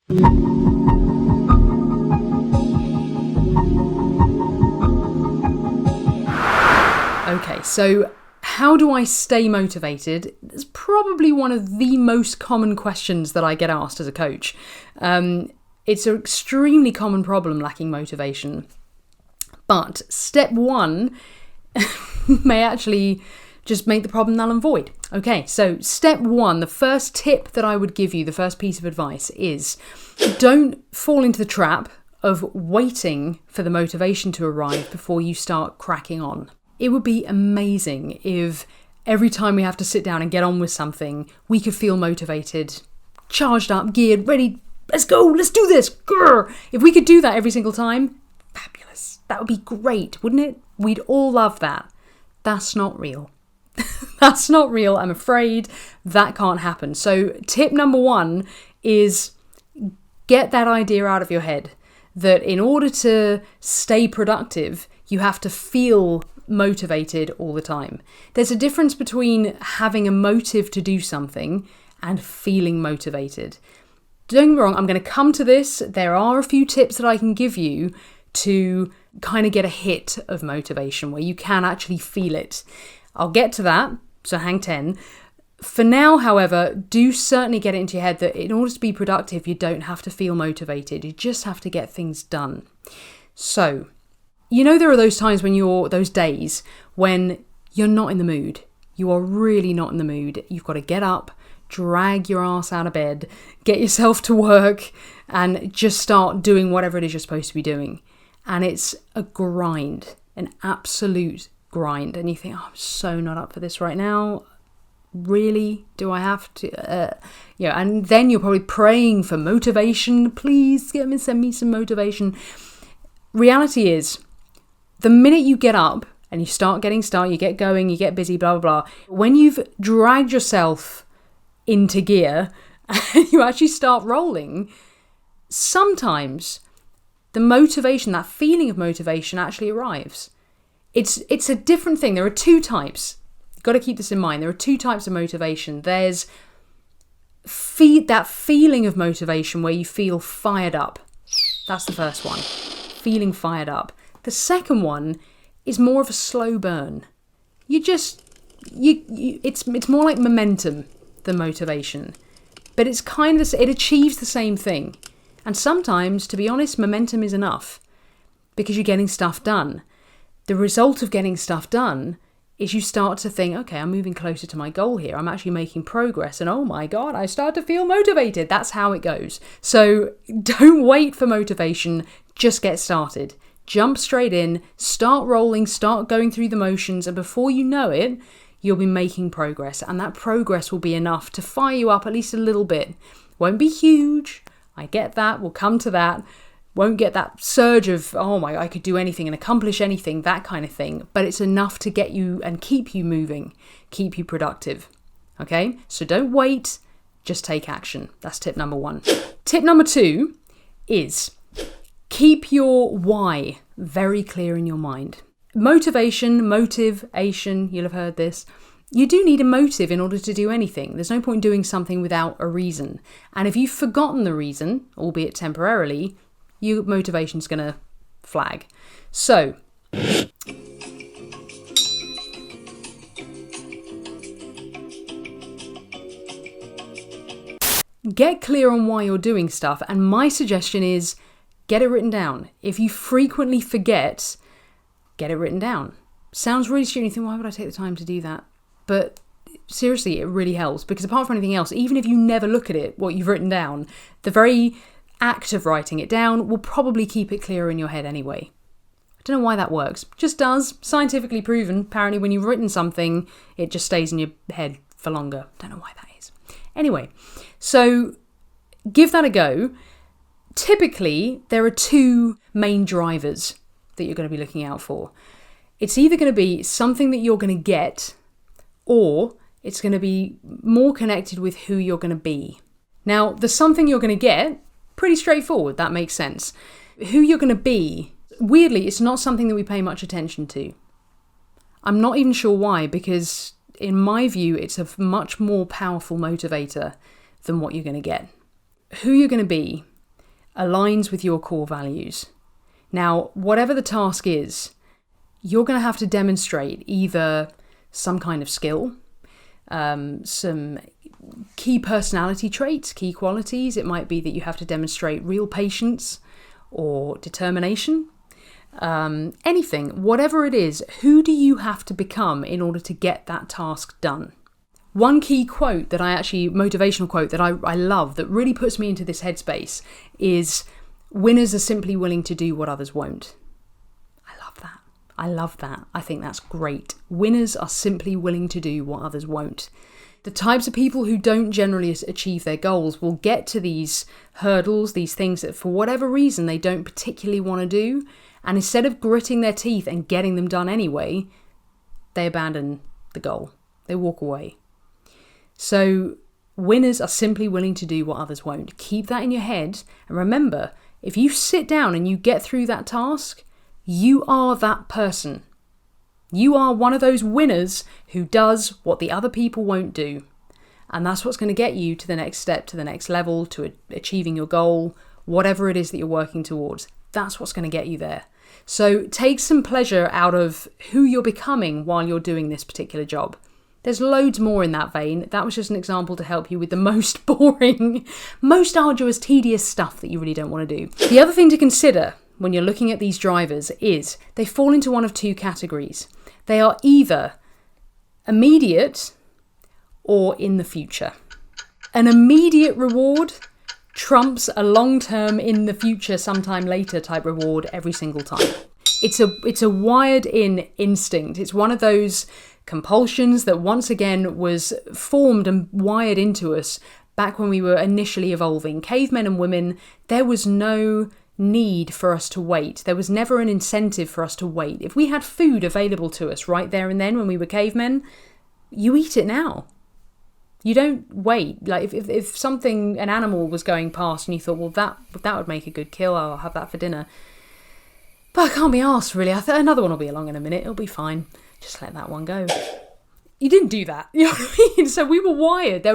Okay, so how do I stay motivated? It's probably one of the most common questions that I get asked as a coach. It's an extremely common problem, lacking motivation. But step one may actually just make the problem null and void. Okay, so step one, the first tip that I would give you, the first piece of advice is don't fall into the trap of waiting for the motivation to arrive before you start cracking on. It would be amazing if every time we have to sit down and get on with something, we could feel motivated, charged up, geared, ready, let's go, let's do this. Grr. If we could do that every single time, fabulous. That would be great, wouldn't it? We'd all love that. That's not real. That's not real, I'm afraid. That can't happen. So tip number one is get that idea out of your head that in order to stay productive, you have to feel motivated all the time. There's a difference between having a motive to do something and feeling motivated. Don't get me wrong, I'm going to come to this. There are a few tips that I can give you to kind of get a hit of motivation where you can actually feel it. I'll get to that, so hang 10. For now, however, do certainly get it into your head that in order to be productive, you don't have to feel motivated. You just have to get things done. So, you know, there are those times those days when you're not in the mood. You are really not in the mood. You've got to get up, drag your ass out of bed, get yourself to work, and just start doing whatever it is you're supposed to be doing. And it's a grind, an absolute grind. And you think, oh, I'm so not up for this right now. Really? Do I have to? And then you're probably praying for motivation. Please send me some motivation. Reality is, the minute you get up and you you get going, you get busy, blah, blah, blah. When you've dragged yourself into gear and you actually start rolling, sometimes the motivation, that feeling of motivation actually arrives. It's a different thing. There are two types. You've got to keep this in mind. There are two types of motivation. There's that feeling of motivation where you feel fired up. That's the first one. Feeling fired up. The second one is more of a slow burn. It's more like momentum than motivation. But it's it achieves the same thing. And sometimes, to be honest, momentum is enough because you're getting stuff done. The result of getting stuff done is you start to think, okay, I'm moving closer to my goal here. I'm actually making progress. And oh my God, I start to feel motivated. That's how it goes. So don't wait for motivation. Just get started. Jump straight in, start rolling, start going through the motions. And before you know it, you'll be making progress. And that progress will be enough to fire you up at least a little bit. Won't be huge. I get that. We'll come to that. Won't get that surge of, oh my, I could do anything and accomplish anything, that kind of thing. But it's enough to get you and keep you moving, keep you productive. Okay? So don't wait, just take action. That's tip number one. Tip number two is keep your why very clear in your mind. Motivation, you'll have heard this. You do need a motive in order to do anything. There's no point doing something without a reason. And if you've forgotten the reason, albeit temporarily, your motivation's going to flag. So, get clear on why you're doing stuff. And my suggestion is get it written down. If you frequently forget, get it written down. Sounds really stupid. You think, why would I take the time to do that? But seriously, it really helps because apart from anything else, even if you never look at it, what you've written down, the very act of writing it down will probably keep it clearer in your head anyway. I don't know why that works. Just does. Scientifically proven. Apparently when you've written something, it just stays in your head for longer. Don't know why that is. Anyway, so give that a go. Typically, there are two main drivers that you're going to be looking out for. It's either going to be something that you're going to get, or it's going to be more connected with who you're going to be. Now, the something you're going to get, pretty straightforward, that makes sense. Who you're going to be, weirdly, it's not something that we pay much attention to. I'm not even sure why, because in my view, it's a much more powerful motivator than what you're going to get. Who you're going to be aligns with your core values. Now, whatever the task is, you're going to have to demonstrate either some kind of skill, some key personality traits, key qualities. It might be that you have to demonstrate real patience or determination. Anything, whatever it is, who do you have to become in order to get that task done? One key quote motivational quote that I love, that really puts me into this headspace, is winners are simply willing to do what others won't. I love that. I think that's great. Winners are simply willing to do what others won't. The types of people who don't generally achieve their goals will get to these hurdles, these things that for whatever reason they don't particularly want to do, and instead of gritting their teeth and getting them done anyway, they abandon the goal. They walk away. So winners are simply willing to do what others won't. Keep that in your head, and remember, if you sit down and you get through that task, you are that person. You are one of those winners who does what the other people won't do. And that's what's going to get you to the next step, to the next level, to achieving your goal, whatever it is that you're working towards. That's what's going to get you there. So take some pleasure out of who you're becoming while you're doing this particular job. There's loads more in that vein. That was just an example to help you with the most boring, most arduous, tedious stuff that you really don't want to do. The other thing to consider when you're looking at these drivers is they fall into one of two categories. They are either immediate or in the future. An immediate reward trumps a long-term in the future, sometime later type reward every single time. It's a wired-in instinct. It's one of those compulsions that once again was formed and wired into us back when we were initially evolving. Cavemen and women, there was no need for us to wait. There was never an incentive for us to wait. If we had food available to us right there and then when we were cavemen, you eat it now. You don't wait. Like if something, an animal was going past and you thought, well, that would make a good kill, I'll have that for dinner. But I can't be arsed, really. I thought another one will be along in a minute. It'll be fine. Just let that one go. You didn't do that. You know what I mean? So we were wired.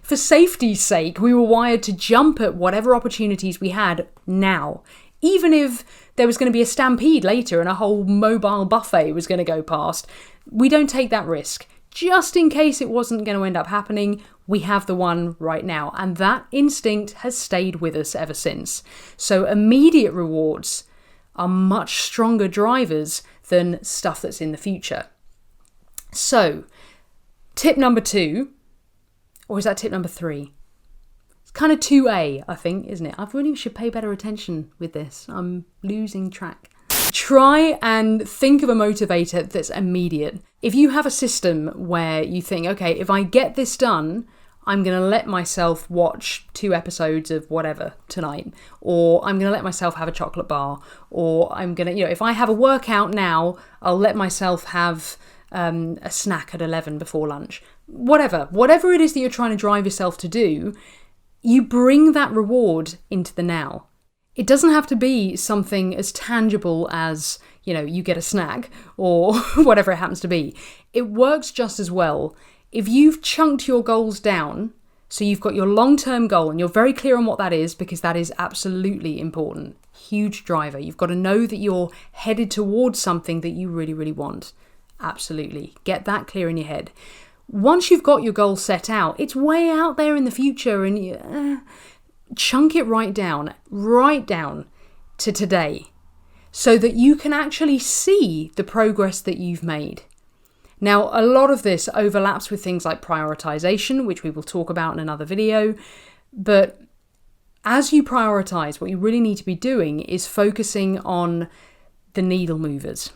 For safety's sake, we were wired to jump at whatever opportunities we had now. Even if there was going to be a stampede later and a whole mobile buffet was going to go past, we don't take that risk. Just in case it wasn't going to end up happening, we have the one right now. And that instinct has stayed with us ever since. So immediate rewards are much stronger drivers than stuff that's in the future. So, tip number 2, or is that tip number 3? It's kind of 2A, I think, isn't it? I really should pay better attention with this. I'm losing track. Try and think of a motivator that's immediate. If you have a system where you think, okay, if I get this done, I'm going to let myself watch 2 episodes of whatever tonight, or I'm going to let myself have a chocolate bar, or I'm going to, if I have a workout now, I'll let myself have a snack at 11 before lunch. Whatever it is that you're trying to drive yourself to do, you bring that reward into the now. It doesn't have to be something as tangible as, you get a snack or whatever it happens to be. It works just as well if you've chunked your goals down, so you've got your long-term goal and you're very clear on what that is, because that is absolutely important. Huge driver. You've got to know that you're headed towards something that you really, really want. Absolutely. Get that clear in your head. Once you've got your goal set out, it's way out there in the future, and you chunk it right down to today so that you can actually see the progress that you've made. Now, a lot of this overlaps with things like prioritization, which we will talk about in another video. But as you prioritize, what you really need to be doing is focusing on the needle movers.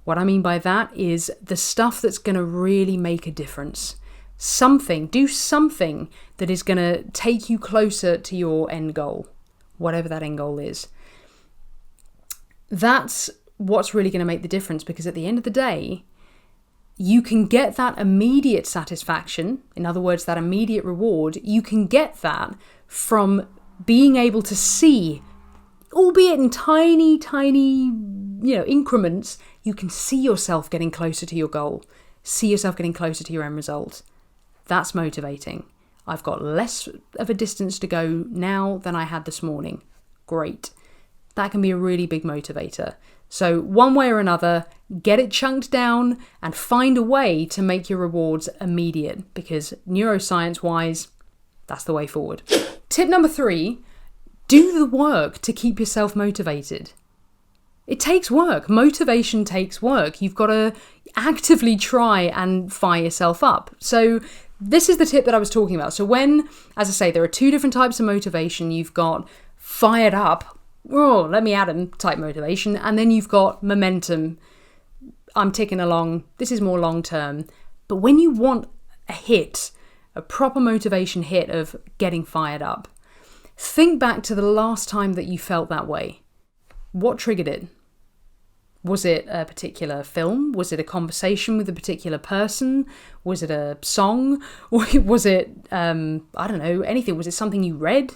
What I mean by that is the stuff that's going to really make a difference. Do something that is going to take you closer to your end goal, whatever that end goal is. That's what's really going to make the difference, because at the end of the day, you can get that immediate satisfaction, in other words, that immediate reward, you can get that from being able to see, albeit in tiny, increments, you can see yourself getting closer to your goal, see yourself getting closer to your end result. That's motivating. I've got less of a distance to go now than I had this morning. great. That can be a really big motivator. So one way or another, get it chunked down and find a way to make your rewards immediate, because neuroscience-wise, that's the way forward. Tip number 3, do the work to keep yourself motivated. It takes work. Motivation takes work. You've got to actively try and fire yourself up. So this is the tip that I was talking about. So when, as I say, there are 2 different types of motivation. You've got fired up, oh, let me add in type motivation. And then you've got momentum. I'm ticking along. This is more long term. But when you want a hit, a proper motivation hit of getting fired up, think back to the last time that you felt that way. What triggered it? Was it a particular film? Was it a conversation with a particular person? Was it a song? Or was it, I don't know, anything? Was it something you read?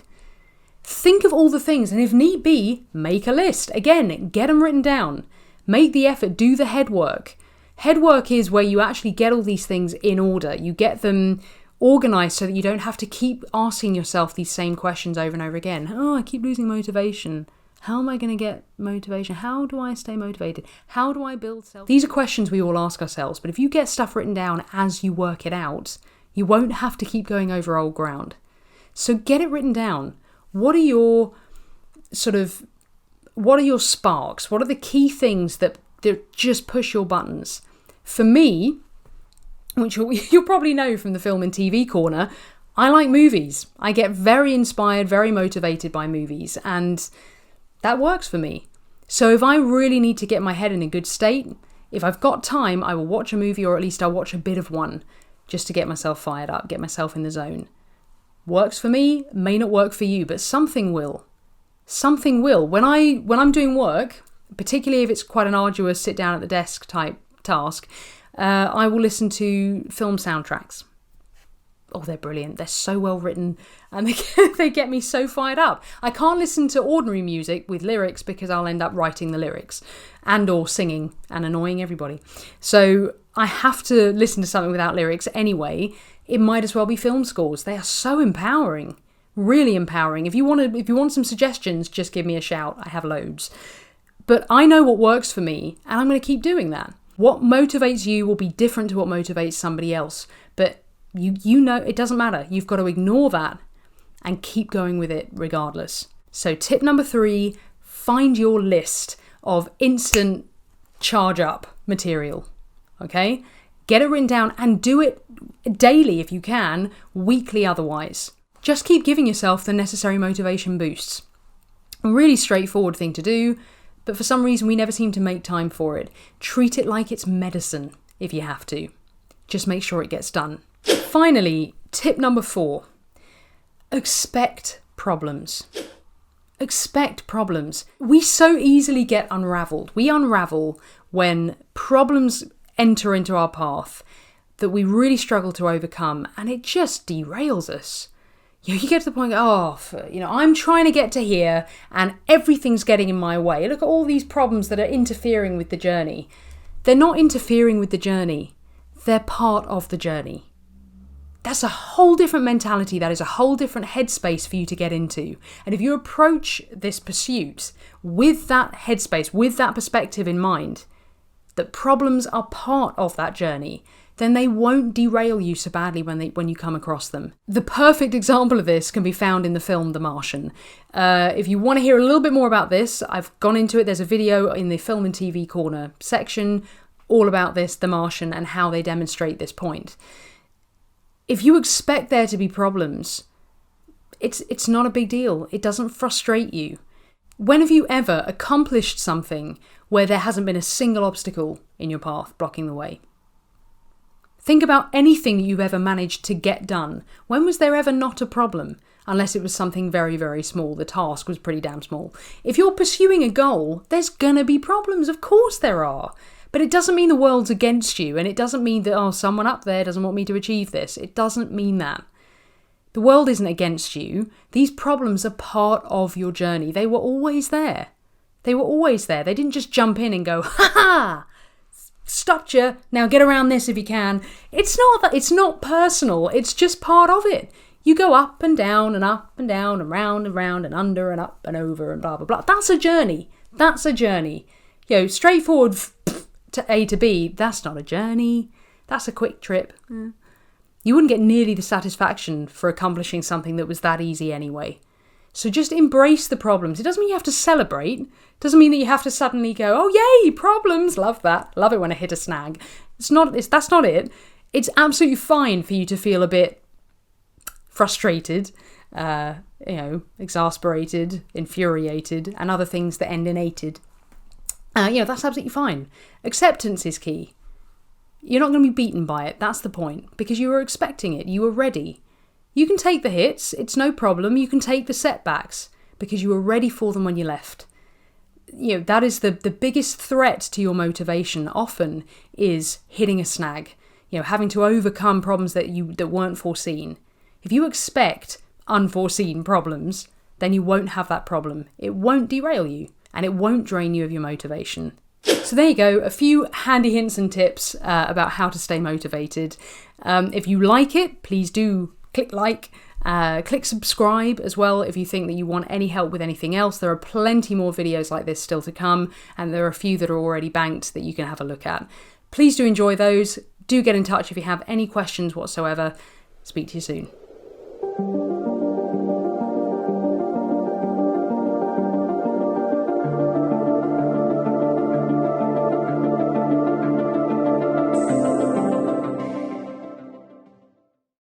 Think of all the things, and if need be, make a list. Again, get them written down. Make the effort, do the head work. Head work is where you actually get all these things in order. You get them organised so that you don't have to keep asking yourself these same questions over and over again. Oh, I keep losing motivation. How am I going to get motivation? How do I stay motivated? How do I build self? These are questions we all ask ourselves, but if you get stuff written down as you work it out, you won't have to keep going over old ground. So get it written down. What are your sparks? What are the key things that just push your buttons? For me, which you'll probably know from the film and TV corner, I like movies. I get very inspired, very motivated by movies, and that works for me. So if I really need to get my head in a good state, if I've got time, I will watch a movie, or at least I'll watch a bit of one just to get myself fired up, get myself in the zone. Works for me, may not work for you, but something will. Something will. When I'm doing work, particularly if it's quite an arduous sit down at the desk type task, I will listen to film soundtracks. Oh, they're brilliant. They're so well written, and they get me so fired up. I can't listen to ordinary music with lyrics because I'll end up writing the lyrics and or singing and annoying everybody. So I have to listen to something without lyrics anyway. It might as well be film scores. They are so empowering, really empowering. If you want some suggestions, just give me a shout. I have loads. But I know what works for me, and I'm going to keep doing that. What motivates you will be different to what motivates somebody else. But you know, it doesn't matter. You've got to ignore that and keep going with it regardless. So tip number 3, find your list of instant charge up material. Okay? Get it written down and do it daily if you can, weekly otherwise. Just keep giving yourself the necessary motivation boosts. A really straightforward thing to do, but for some reason we never seem to make time for it. Treat it like it's medicine if you have to. Just make sure it gets done. Finally, tip number 4, expect problems. Expect problems. We so easily get unraveled. We unravel when problems enter into our path that we really struggle to overcome, and it just derails us. You get to the point, I'm trying to get to here and everything's getting in my way. Look at all these problems that are interfering with the journey. They're not interfering with the journey. They're part of the journey. That's a whole different mentality. That is a whole different headspace for you to get into. And if you approach this pursuit with that headspace, with that perspective in mind, that problems are part of that journey, then they won't derail you so badly when you come across them. The perfect example of this can be found in the film The Martian. If you want to hear a little bit more about this, I've gone into it. There's a video in the film and TV corner section all about this, The Martian, and how they demonstrate this point. If you expect there to be problems, it's not a big deal. It doesn't frustrate you. When have you ever accomplished something where there hasn't been a single obstacle in your path blocking the way? Think about anything you've ever managed to get done. When was there ever not a problem? Unless it was something very, very small. The task was pretty damn small. If you're pursuing a goal, there's gonna be problems. Of course there are. But it doesn't mean the world's against you, and it doesn't mean that, someone up there doesn't want me to achieve this. It doesn't mean that. The world isn't against you. These problems are part of your journey. They were always there. They were always there. They didn't just jump in and go, ha! Stopped you. Now get around this if you can. It's not personal. It's just part of it. You go up and down and up and down and round and round and under and up and over and blah, blah, blah. That's a journey. That's a journey. Straightforward to A to B, that's not a journey. That's a quick trip. You wouldn't get nearly the satisfaction for accomplishing something that was that easy anyway. So just embrace the problems. It doesn't mean you have to celebrate. It doesn't mean that you have to suddenly go, oh yay, problems, love that. Love it when I hit a snag. That's not it. It's absolutely fine for you to feel a bit frustrated, exasperated, infuriated, and other things that end in ated. That's absolutely fine. Acceptance is key. You're not going to be beaten by it. That's the point. Because you were expecting it. You were ready. You can take the hits. It's no problem. You can take the setbacks because you were ready for them when you left. That is the biggest threat to your motivation often is hitting a snag. Having to overcome problems that weren't foreseen. If you expect unforeseen problems, then you won't have that problem. It won't derail you and it won't drain you of your motivation. So there you go, a few handy hints and tips about how to stay motivated. If you like it, please do click like, click subscribe as well if you think that you want any help with anything else. There are plenty more videos like this still to come, and there are a few that are already banked that you can have a look at. Please do enjoy those. Do get in touch if you have any questions whatsoever. Speak to you soon.